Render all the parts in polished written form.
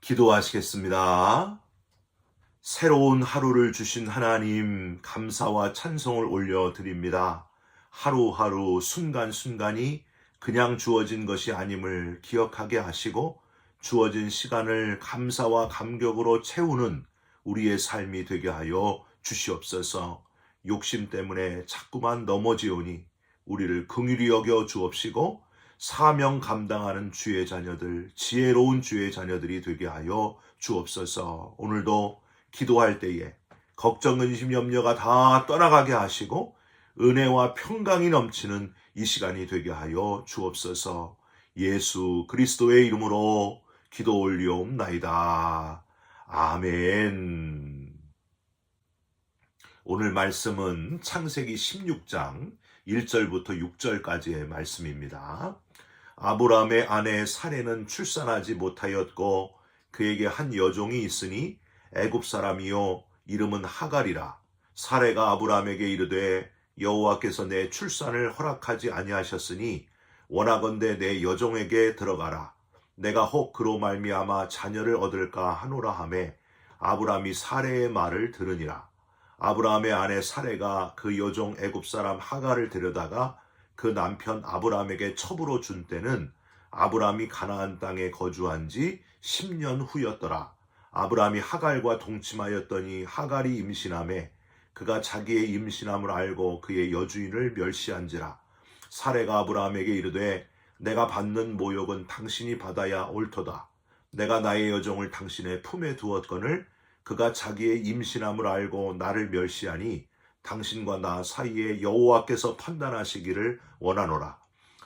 기도하시겠습니다. 새로운 하루를 주신 하나님, 감사와 찬송을 올려드립니다. 하루하루 순간순간이 그냥 주어진 것이 아님을 기억하게 하시고 주어진 시간을 감사와 감격으로 채우는 우리의 삶이 되게 하여 주시옵소서. 욕심 때문에 자꾸만 넘어지오니 우리를 긍휼히 여겨 주옵시고 사명 감당하는 주의 자녀들, 지혜로운 주의 자녀들이 되게 하여 주옵소서. 오늘도 기도할 때에 걱정, 근심, 염려가 다 떠나가게 하시고 은혜와 평강이 넘치는 이 시간이 되게 하여 주옵소서. 예수 그리스도의 이름으로 기도 올리옵나이다. 아멘. 오늘 말씀은 창세기 16장 1절부터 6절까지의 말씀입니다. 아브라함의 아내 사레는 출산하지 못하였고 그에게 한 여종이 있으니 애굽 사람이요 이름은 하갈이라. 사레가 아브라함에게 이르되 여호와께서 내 출산을 허락하지 아니하셨으니 원하건대 내 여종에게 들어가라. 내가 혹 그로 말미암아 자녀를 얻을까 하노라 하매 아브라함이 사레의 말을 들으니라. 아브라함의 아내 사레가 그 여종 애굽 사람 하갈을 데려다가 그 남편 아브라함에게 첩으로 준 때는 아브라함이 가나안 땅에 거주한 지 10년 후였더라. 아브라함이 하갈과 동침하였더니 하갈이 임신하매 그가 자기의 임신함을 알고 그의 여주인을 멸시한지라. 사레가 아브라함에게 이르되 내가 받는 모욕은 당신이 받아야 옳도다. 내가 나의 여종을 당신의 품에 두었거늘 그가 자기의 임신함을 알고 나를 멸시하니 당신과 나 사이에 여호와께서 판단하시기를 원하노라.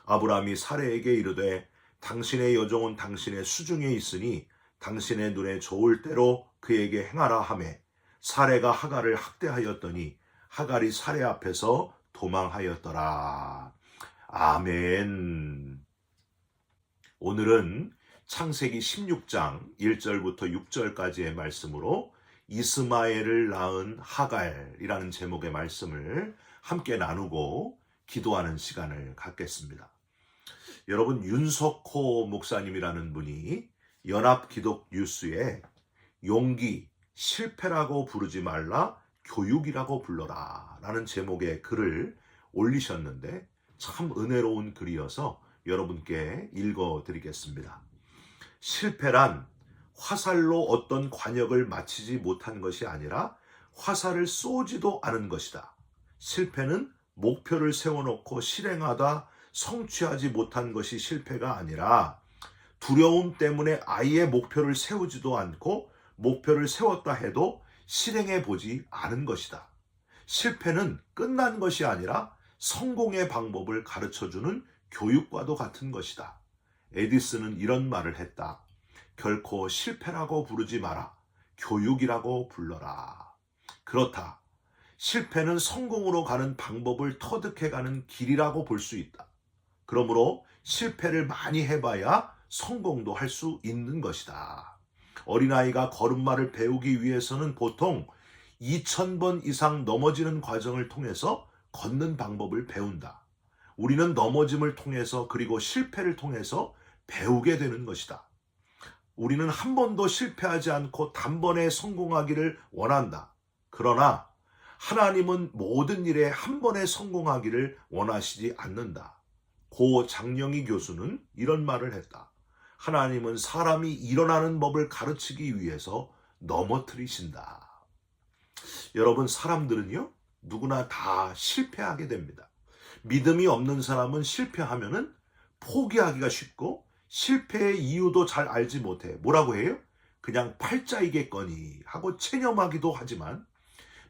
아브라함이 사레에게 이르되 당신의 여종은 당신의 수중에 있으니 당신의 눈에 좋을 대로 그에게 행하라 하매 사레가 하갈을 학대하였더니 하갈이 사레 앞에서 도망하였더라. 아멘. 오늘은 창세기 16장 1절부터 6절까지의 말씀으로 이스마엘을 낳은 하갈이라는 제목의 말씀을 함께 나누고 기도하는 시간을 갖겠습니다. 여러분, 윤석호 목사님이라는 분이 연합기독뉴스에 용기, 실패라고 부르지 말라, 교육이라고 불러라 라는 제목의 글을 올리셨는데 참 은혜로운 글이어서 여러분께 읽어드리겠습니다. 실패란 화살로 어떤 관역을 마치지 못한 것이 아니라 화살을 쏘지도 않은 것이다. 실패는 목표를 세워놓고 실행하다 성취하지 못한 것이 실패가 아니라 두려움 때문에 아예 목표를 세우지도 않고 목표를 세웠다 해도 실행해 보지 않은 것이다. 실패는 끝난 것이 아니라 성공의 방법을 가르쳐주는 교육과도 같은 것이다. 에디슨은 이런 말을 했다. 결코 실패라고 부르지 마라. 교육이라고 불러라. 그렇다. 실패는 성공으로 가는 방법을 터득해가는 길이라고 볼 수 있다. 그러므로 실패를 많이 해봐야 성공도 할 수 있는 것이다. 어린아이가 걸음마를 배우기 위해서는 보통 2000번 이상 넘어지는 과정을 통해서 걷는 방법을 배운다. 우리는 넘어짐을 통해서 그리고 실패를 통해서 배우게 되는 것이다. 우리는 한 번도 실패하지 않고 단번에 성공하기를 원한다. 그러나 하나님은 모든 일에 한 번에 성공하기를 원하시지 않는다. 고 장영희 교수는 이런 말을 했다. 하나님은 사람이 일어나는 법을 가르치기 위해서 넘어뜨리신다. 여러분, 사람들은요, 누구나 다 실패하게 됩니다. 믿음이 없는 사람은 실패하면은 포기하기가 쉽고 실패의 이유도 잘 알지 못해. 뭐라고 해요? 그냥 팔자이겠거니 하고 체념하기도 하지만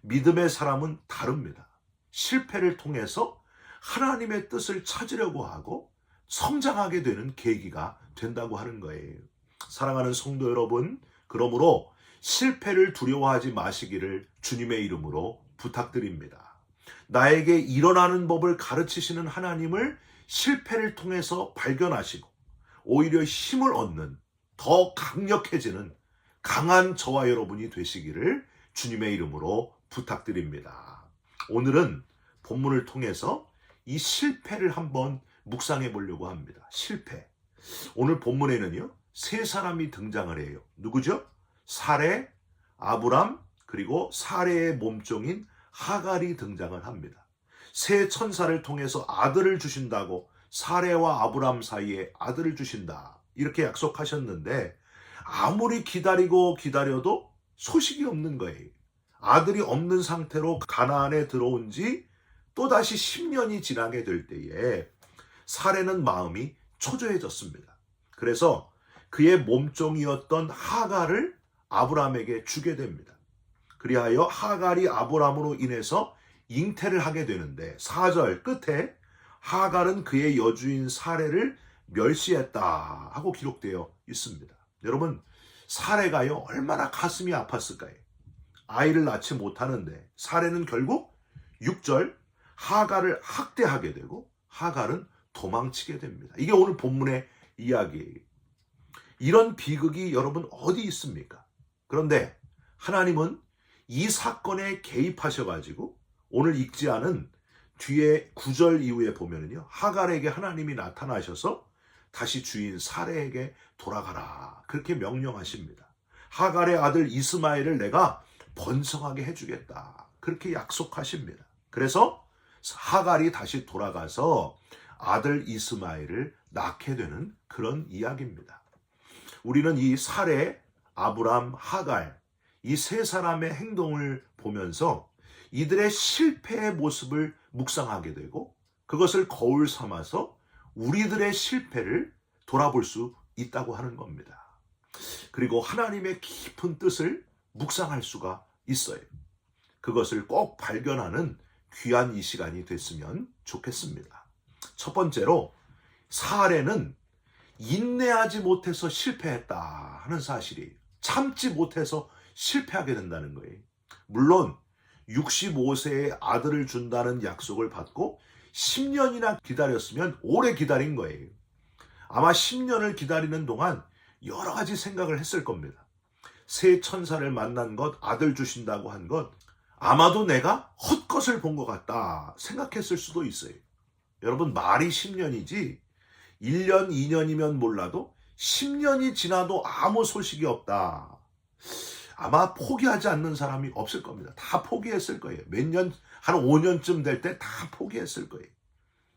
믿음의 사람은 다릅니다. 실패를 통해서 하나님의 뜻을 찾으려고 하고 성장하게 되는 계기가 된다고 하는 거예요. 사랑하는 성도 여러분, 그러므로 실패를 두려워하지 마시기를 주님의 이름으로 부탁드립니다. 나에게 일어나는 법을 가르치시는 하나님을 실패를 통해서 발견하시고 오히려 힘을 얻는, 더 강력해지는 강한 저와 여러분이 되시기를 주님의 이름으로 부탁드립니다. 오늘은 본문을 통해서 이 실패를 한번 묵상해 보려고 합니다. 실패. 오늘 본문에는요, 세 사람이 등장을 해요. 누구죠? 사레, 아브람, 그리고 사레의 몸종인 하갈이 등장을 합니다. 세 천사를 통해서 아들을 주신다고, 사레와 아브람 사이에 아들을 주신다, 이렇게 약속하셨는데 아무리 기다리고 기다려도 소식이 없는 거예요. 아들이 없는 상태로 가나안에 들어온 지 또다시 10년이 지나게 될 때에 사레는 마음이 초조해졌습니다. 그래서 그의 몸종이었던 하갈을 아브람에게 주게 됩니다. 그리하여 하갈이 아브람으로 인해서 잉태를 하게 되는데 4절 끝에 하갈은 그의 여주인 사레를 멸시했다 하고 기록되어 있습니다. 여러분, 사레가요 얼마나 가슴이 아팠을까요? 아이를 낳지 못하는데 사레는 결국 6절 하갈을 학대하게 되고 하갈은 도망치게 됩니다. 이게 오늘 본문의 이야기예요. 이런 비극이 여러분 어디 있습니까? 그런데 하나님은 이 사건에 개입하셔가지고 오늘 읽지 않은 뒤에 9절 이후에 보면은요, 하갈에게 하나님이 나타나셔서 다시 주인 사레에게 돌아가라, 그렇게 명령하십니다. 하갈의 아들 이스마엘을 내가 번성하게 해주겠다, 그렇게 약속하십니다. 그래서 하갈이 다시 돌아가서 아들 이스마엘을 낳게 되는 그런 이야기입니다. 우리는 이 사레, 아브람, 하갈, 이 세 사람의 행동을 보면서 이들의 실패의 모습을 묵상하게 되고 그것을 거울 삼아서 우리들의 실패를 돌아볼 수 있다고 하는 겁니다. 그리고 하나님의 깊은 뜻을 묵상할 수가 있어요. 그것을 꼭 발견하는 귀한 이 시간이 됐으면 좋겠습니다. 첫 번째로 사레는 인내하지 못해서 실패했다 하는 사실이에요. 참지 못해서 실패하게 된다는 거예요. 물론 65세에 아들을 준다는 약속을 받고 10년이나 기다렸으면 오래 기다린 거예요. 아마 10년을 기다리는 동안 여러 가지 생각을 했을 겁니다. 새 천사를 만난 것, 아들 주신다고 한 것, 아마도 내가 헛것을 본 것 같다 생각했을 수도 있어요. 여러분, 말이 10년이지 1년, 2년이면 몰라도 10년이 지나도 아무 소식이 없다. 아마 포기하지 않는 사람이 없을 겁니다. 다 포기했을 거예요. 몇 년, 한 5년쯤 될 때 다 포기했을 거예요.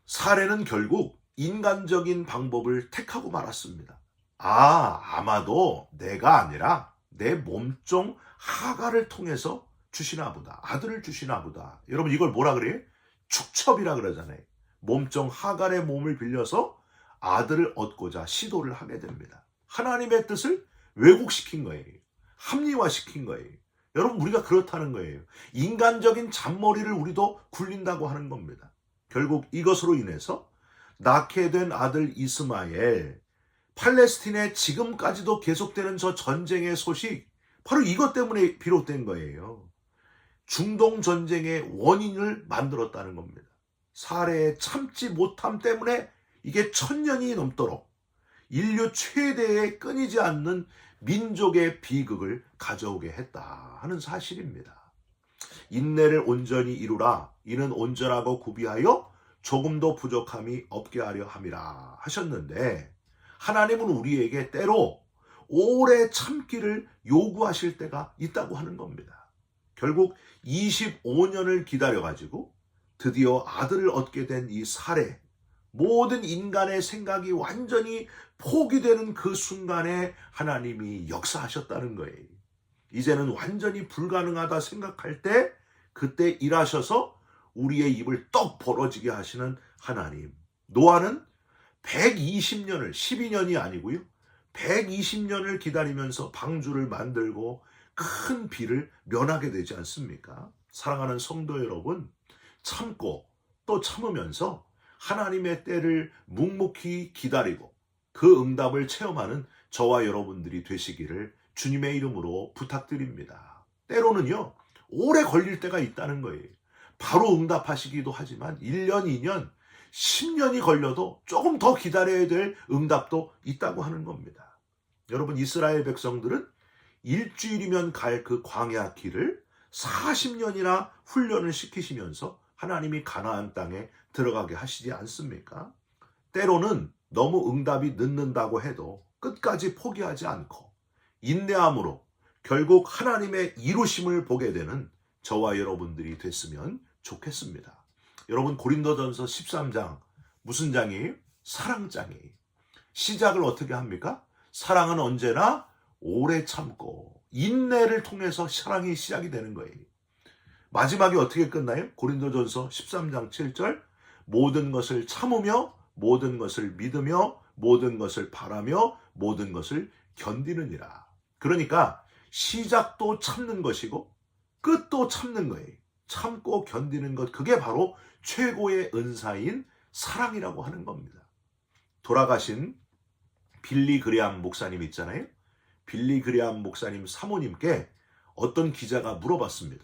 사례는 결국 인간적인 방법을 택하고 말았습니다. 아마도 내가 아니라 내 몸종 하갈을 통해서 주시나 보다. 아들을 주시나 보다. 여러분, 이걸 뭐라 그래요? 축첩이라 그러잖아요. 몸종 하갈의 몸을 빌려서 아들을 얻고자 시도를 하게 됩니다. 하나님의 뜻을 왜곡시킨 거예요. 합리화시킨 거예요. 여러분, 우리가 그렇다는 거예요. 인간적인 잔머리를 우리도 굴린다고 하는 겁니다. 결국 이것으로 인해서 낳게 된 아들 이스마엘, 팔레스틴에 지금까지도 계속되는 저 전쟁의 소식, 바로 이것 때문에 비롯된 거예요. 중동 전쟁의 원인을 만들었다는 겁니다. 사례의 참지 못함 때문에 이게 1000년이 넘도록 인류 최대의 끊이지 않는 민족의 비극을 가져오게 했다 하는 사실입니다. 인내를 온전히 이루라. 이는 온전하고 구비하여 조금도 부족함이 없게 하려 함이라 하셨는데, 하나님은 우리에게 때로 오래 참기를 요구하실 때가 있다고 하는 겁니다. 결국 25년을 기다려가지고 드디어 아들을 얻게 된 이 사례, 모든 인간의 생각이 완전히 포기되는 그 순간에 하나님이 역사하셨다는 거예요. 이제는 완전히 불가능하다 생각할 때 그때 일하셔서 우리의 입을 떡 벌어지게 하시는 하나님. 노아는 120년을, 12년이 아니고요, 120년을 기다리면서 방주를 만들고 큰 비를 면하게 되지 않습니까? 사랑하는 성도 여러분, 참고 또 참으면서 하나님의 때를 묵묵히 기다리고 그 응답을 체험하는 저와 여러분들이 되시기를 주님의 이름으로 부탁드립니다. 때로는요, 오래 걸릴 때가 있다는 거예요. 바로 응답하시기도 하지만 1년, 2년, 10년이 걸려도 조금 더 기다려야 될 응답도 있다고 하는 겁니다. 여러분, 이스라엘 백성들은 일주일이면 갈 그 광야 길을 40년이나 훈련을 시키시면서 하나님이 가나안 땅에 들어가게 하시지 않습니까? 때로는 너무 응답이 늦는다고 해도 끝까지 포기하지 않고 인내함으로 결국 하나님의 이루심을 보게 되는 저와 여러분들이 됐으면 좋겠습니다. 여러분, 고린도전서 13장 무슨 장이에요? 사랑장이에요. 시작을 어떻게 합니까? 사랑은 언제나 오래 참고 인내를 통해서 사랑이 시작이 되는 거예요. 마지막에 어떻게 끝나요? 고린도전서 13장 7절, 모든 것을 참으며 모든 것을 믿으며 모든 것을 바라며 모든 것을 견디느니라. 그러니까 시작도 참는 것이고 끝도 참는 거예요. 참고 견디는 것, 그게 바로 최고의 은사인 사랑이라고 하는 겁니다. 돌아가신 빌리 그레암 목사님 있잖아요. 빌리 그레암 목사님 사모님께 어떤 기자가 물어봤습니다.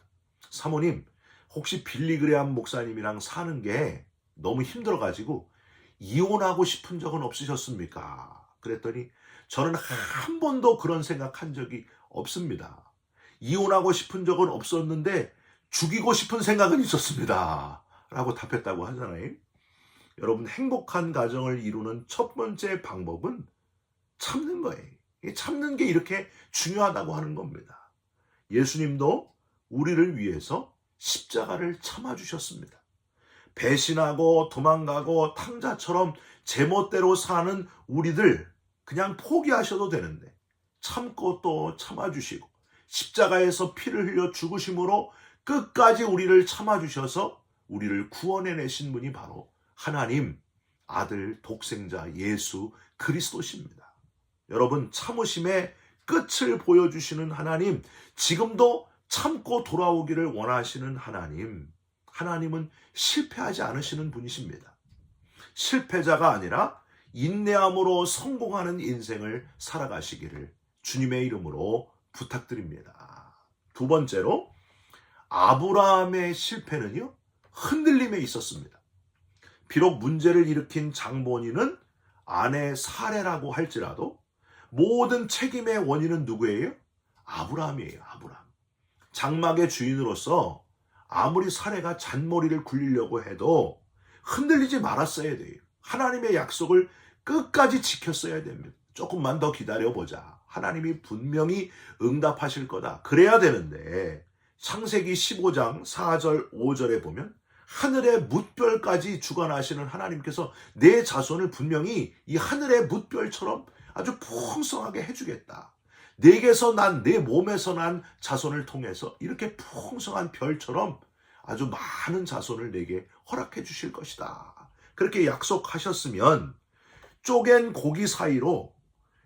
사모님, 혹시 빌리 그레암 목사님이랑 사는 게 너무 힘들어가지고 이혼하고 싶은 적은 없으셨습니까? 그랬더니 저는 한 번도 그런 생각한 적이 없습니다. 이혼하고 싶은 적은 없었는데 죽이고 싶은 생각은 있었습니다. 라고 답했다고 하잖아요. 여러분, 행복한 가정을 이루는 첫 번째 방법은 참는 거예요. 참는 게 이렇게 중요하다고 하는 겁니다. 예수님도 우리를 위해서 십자가를 참아주셨습니다. 배신하고 도망가고 탕자처럼 제멋대로 사는 우리들 그냥 포기하셔도 되는데 참고 또 참아주시고 십자가에서 피를 흘려 죽으심으로 끝까지 우리를 참아주셔서 우리를 구원해내신 분이 바로 하나님 아들 독생자 예수 그리스도십니다. 여러분, 참으심의 끝을 보여주시는 하나님, 지금도 참고 돌아오기를 원하시는 하나님, 하나님은 실패하지 않으시는 분이십니다. 실패자가 아니라 인내함으로 성공하는 인생을 살아가시기를 주님의 이름으로 부탁드립니다. 두 번째로, 아브라함의 실패는요, 흔들림에 있었습니다. 비록 문제를 일으킨 장본인은 아내 사레라고 할지라도 모든 책임의 원인은 누구예요? 아브라함이에요. 아브라함. 장막의 주인으로서 아무리 사레가 잔머리를 굴리려고 해도 흔들리지 말았어야 돼요. 하나님의 약속을 끝까지 지켰어야 됩니다. 조금만 더 기다려보자. 하나님이 분명히 응답하실 거다. 그래야 되는데 창세기 15장 4절 5절에 보면 하늘의 뭇별까지 주관하시는 하나님께서 내 자손을 분명히 이 하늘의 뭇별처럼 아주 풍성하게 해주겠다. 내게서 난, 내 몸에서 난 자손을 통해서 이렇게 풍성한 별처럼 아주 많은 자손을 내게 허락해 주실 것이다. 그렇게 약속하셨으면 쪼갠 고기 사이로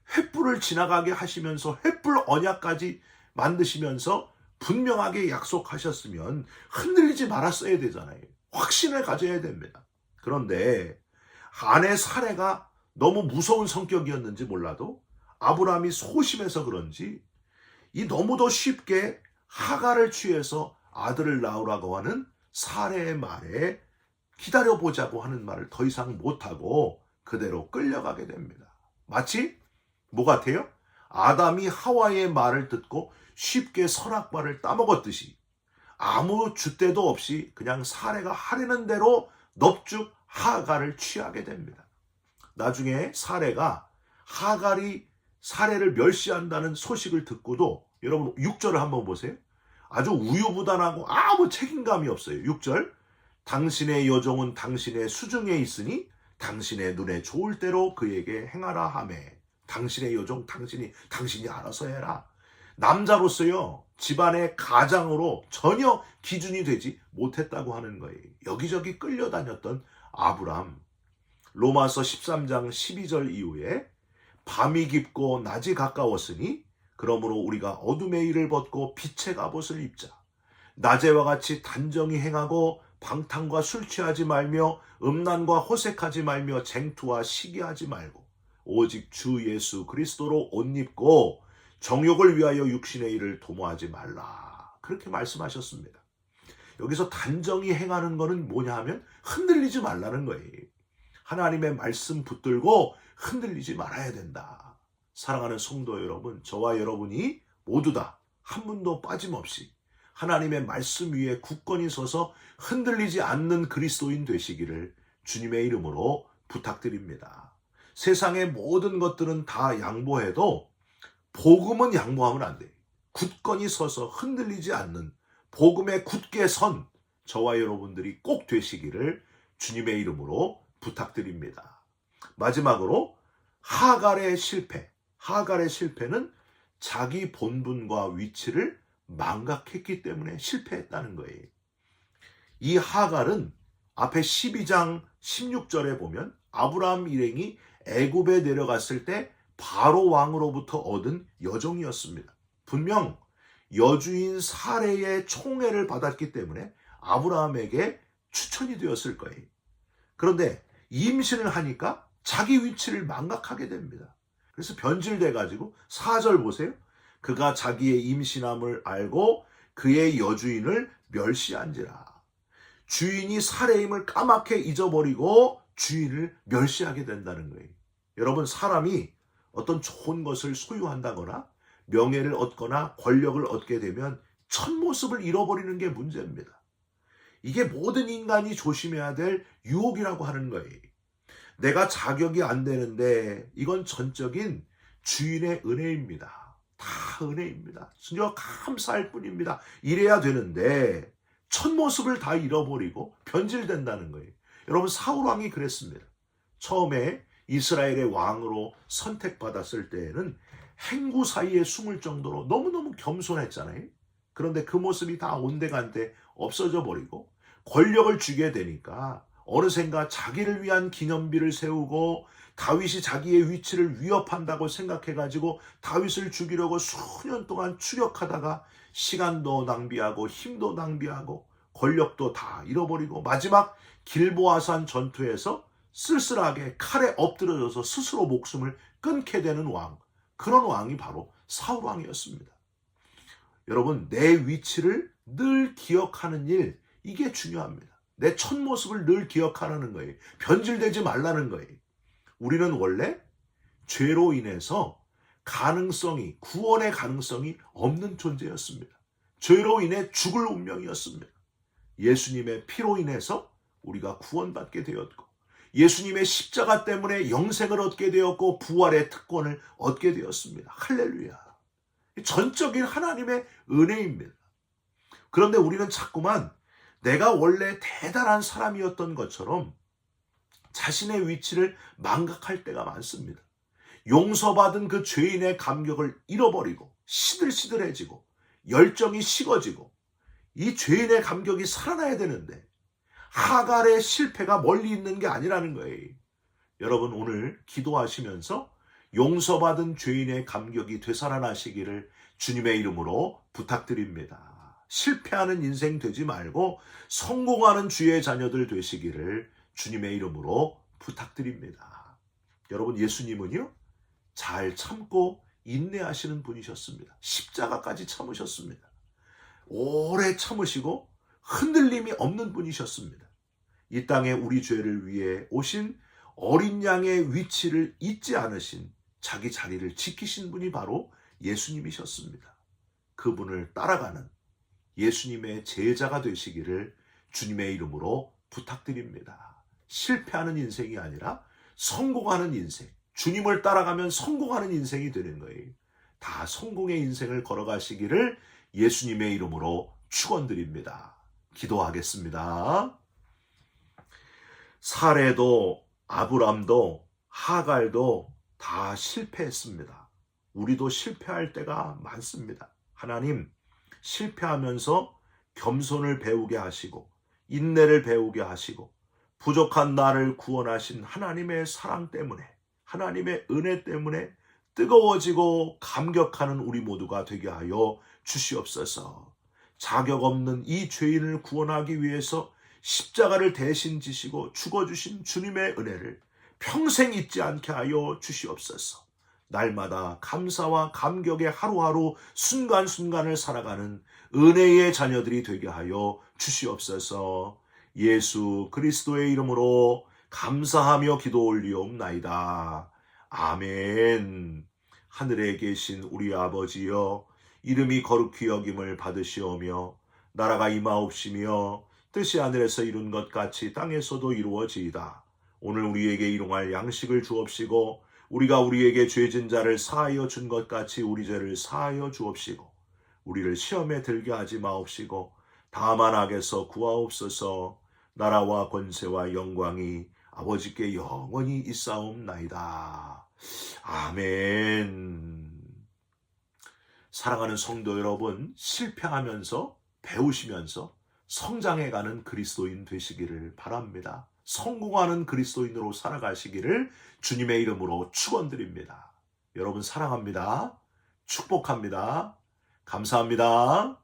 횃불을 지나가게 하시면서 횃불 언약까지 만드시면서 분명하게 약속하셨으면 흔들리지 말았어야 되잖아요. 확신을 가져야 됩니다. 그런데 아내 사레가 너무 무서운 성격이었는지 몰라도 아브라함이 소심해서 그런지 이 너무도 쉽게 하갈을 취해서 아들을 낳으라고 하는 사레의 말에 기다려보자고 하는 말을 더 이상 못하고 그대로 끌려가게 됩니다. 마치 뭐 같아요? 아담이 하와의 말을 듣고 쉽게 선악과를 따먹었듯이 아무 줏대도 없이 그냥 사레가 하려는 대로 넙죽 하갈을 취하게 됩니다. 나중에 사레가 하갈이 사레를 멸시한다는 소식을 듣고도 여러분 6절을 한번 보세요. 아주 우유부단하고 아무 책임감이 없어요. 6절, 당신의 여종은 당신의 수중에 있으니 당신의 눈에 좋을 대로 그에게 행하라 하매. 당신의 여종 당신이 알아서 해라. 남자로서요, 집안의 가장으로 전혀 기준이 되지 못했다고 하는 거예요. 여기저기 끌려다녔던 아브람. 로마서 13장 12절 이후에 밤이 깊고 낮이 가까웠으니 그러므로 우리가 어둠의 일을 벗고 빛의 갑옷을 입자. 낮에와 같이 단정히 행하고 방탕과 술 취하지 말며 음란과 호색하지 말며 쟁투와 시기하지 말고 오직 주 예수 그리스도로 옷 입고 정욕을 위하여 육신의 일을 도모하지 말라. 그렇게 말씀하셨습니다. 여기서 단정히 행하는 거는 뭐냐 하면 흔들리지 말라는 거예요. 하나님의 말씀 붙들고 흔들리지 말아야 된다. 사랑하는 성도 여러분, 저와 여러분이 모두 다 한 분도 빠짐없이 하나님의 말씀 위에 굳건히 서서 흔들리지 않는 그리스도인 되시기를 주님의 이름으로 부탁드립니다. 세상의 모든 것들은 다 양보해도 복음은 양보하면 안 돼. 굳건히 서서 흔들리지 않는 복음에 굳게 선 저와 여러분들이 꼭 되시기를 주님의 이름으로 부탁드립니다. 마지막으로 하갈의 실패. 하갈의 실패는 자기 본분과 위치를 망각했기 때문에 실패했다는 거예요. 이 하갈은 앞에 12장 16절에 보면 아브라함 일행이 애굽에 내려갔을 때 바로 왕으로부터 얻은 여종이었습니다. 분명 여주인 사레의 총애를 받았기 때문에 아브라함에게 추천이 되었을 거예요. 그런데 임신을 하니까 자기 위치를 망각하게 됩니다. 그래서 변질돼 가지고 4절 보세요. 그가 자기의 임신함을 알고 그의 여주인을 멸시한지라. 주인이 사레임을 까맣게 잊어버리고 주인을 멸시하게 된다는 거예요. 여러분, 사람이 어떤 좋은 것을 소유한다거나 명예를 얻거나 권력을 얻게 되면 첫 모습을 잃어버리는 게 문제입니다. 이게 모든 인간이 조심해야 될 유혹이라고 하는 거예요. 내가 자격이 안 되는데 이건 전적인 주인의 은혜입니다. 다 은혜입니다. 진짜 감사할 뿐입니다. 이래야 되는데 첫 모습을 다 잃어버리고 변질된다는 거예요. 여러분, 사울 왕이 그랬습니다. 처음에 이스라엘의 왕으로 선택받았을 때에는 행구 사이에 숨을 정도로 너무너무 겸손했잖아요. 그런데 그 모습이 다 온데간데 없어져 버리고 권력을 주게 되니까 어느샌가 자기를 위한 기념비를 세우고 다윗이 자기의 위치를 위협한다고 생각해가지고 다윗을 죽이려고 수년 동안 추격하다가 시간도 낭비하고 힘도 낭비하고 권력도 다 잃어버리고 마지막 길보아산 전투에서 쓸쓸하게 칼에 엎드려져서 스스로 목숨을 끊게 되는 왕, 그런 왕이 바로 사울 왕이었습니다. 여러분, 내 위치를 늘 기억하는 일, 이게 중요합니다. 내 첫 모습을 늘 기억하라는 거예요. 변질되지 말라는 거예요. 우리는 원래 죄로 인해서 구원의 가능성이 없는 존재였습니다. 죄로 인해 죽을 운명이었습니다. 예수님의 피로 인해서 우리가 구원받게 되었고, 예수님의 십자가 때문에 영생을 얻게 되었고 부활의 특권을 얻게 되었습니다. 할렐루야. 전적인 하나님의 은혜입니다. 그런데 우리는 자꾸만 내가 원래 대단한 사람이었던 것처럼 자신의 위치를 망각할 때가 많습니다. 용서받은 그 죄인의 감격을 잃어버리고 시들시들해지고 열정이 식어지고 이 죄인의 감격이 살아나야 되는데 하갈의 실패가 멀리 있는 게 아니라는 거예요. 여러분, 오늘 기도하시면서 용서받은 죄인의 감격이 되살아나시기를 주님의 이름으로 부탁드립니다. 실패하는 인생 되지 말고 성공하는 주의 자녀들 되시기를 주님의 이름으로 부탁드립니다. 여러분, 예수님은요, 잘 참고 인내하시는 분이셨습니다. 십자가까지 참으셨습니다. 오래 참으시고 흔들림이 없는 분이셨습니다. 이 땅에 우리 죄를 위해 오신 어린 양의 위치를 잊지 않으신, 자기 자리를 지키신 분이 바로 예수님이셨습니다. 그분을 따라가는 예수님의 제자가 되시기를 주님의 이름으로 부탁드립니다. 실패하는 인생이 아니라 성공하는 인생, 주님을 따라가면 성공하는 인생이 되는 거예요. 다 성공의 인생을 걸어가시기를 예수님의 이름으로 축원드립니다. 기도하겠습니다. 사레도 아브람도 하갈도 다 실패했습니다. 우리도 실패할 때가 많습니다. 하나님, 실패하면서 겸손을 배우게 하시고 인내를 배우게 하시고 부족한 나를 구원하신 하나님의 사랑 때문에, 하나님의 은혜 때문에 뜨거워지고 감격하는 우리 모두가 되게 하여 주시옵소서. 자격 없는 이 죄인을 구원하기 위해서 십자가를 대신 지시고 죽어주신 주님의 은혜를 평생 잊지 않게 하여 주시옵소서. 날마다 감사와 감격의 하루하루 순간순간을 살아가는 은혜의 자녀들이 되게 하여 주시옵소서. 예수 그리스도의 이름으로 감사하며 기도 올리옵나이다. 아멘. 하늘에 계신 우리 아버지여, 이름이 거룩히 여김을 받으시오며 나라가 임하옵시며 뜻이 하늘에서 이룬 것 같이 땅에서도 이루어지이다. 오늘 우리에게 일용할 양식을 주옵시고 우리가 우리에게 죄진 자를 사하여 준 것 같이 우리 죄를 사하여 주옵시고 우리를 시험에 들게 하지 마옵시고 다만 악에서 구하옵소서. 나라와 권세와 영광이 아버지께 영원히 있사옵나이다. 아멘. 사랑하는 성도 여러분, 실패하면서 배우시면서 성장해가는 그리스도인 되시기를 바랍니다. 성공하는 그리스도인으로 살아가시기를 주님의 이름으로 축원드립니다. 여러분 사랑합니다. 축복합니다. 감사합니다.